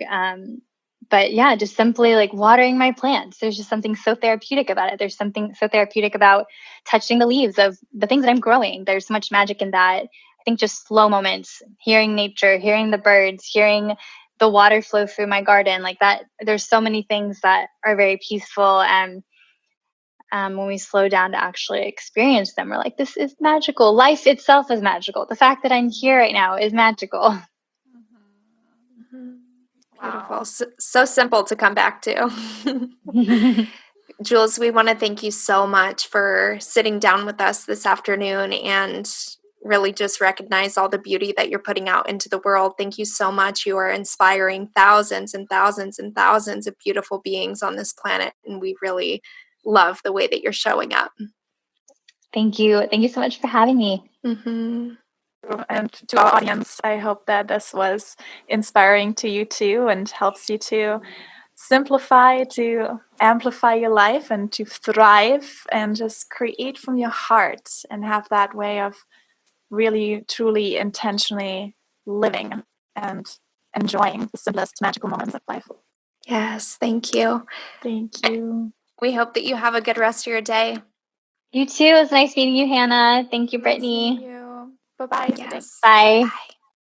But yeah, just simply like watering my plants. There's just something so therapeutic about it. There's something so therapeutic about touching the leaves of the things that I'm growing. There's so much magic in that. I think just slow moments, hearing nature, hearing the birds, hearing the water flow through my garden, like that. There's so many things that are very peaceful. And when we slow down to actually experience them, we're like, this is magical. Life itself is magical. The fact that I'm here right now is magical. Beautiful. So simple to come back to. Jules, we want to thank you so much for sitting down with us this afternoon and really just recognize all the beauty that you're putting out into the world. Thank you so much. You are inspiring thousands and thousands and thousands of beautiful beings on this planet, and we really love the way that you're showing up. Thank you. Thank you so much for having me. Mm-hmm. And to our audience, I hope that this was inspiring to you too and helps you to simplify, to amplify your life and to thrive and just create from your heart and have that way of really, truly, intentionally living and enjoying the simplest magical moments of life. Yes, thank you. Thank you. We hope that you have a good rest of your day. You too. It was nice meeting you, Hannah. Thank you, Brittany. Nice meeting you. Bye-bye. Yes. Bye. Bye.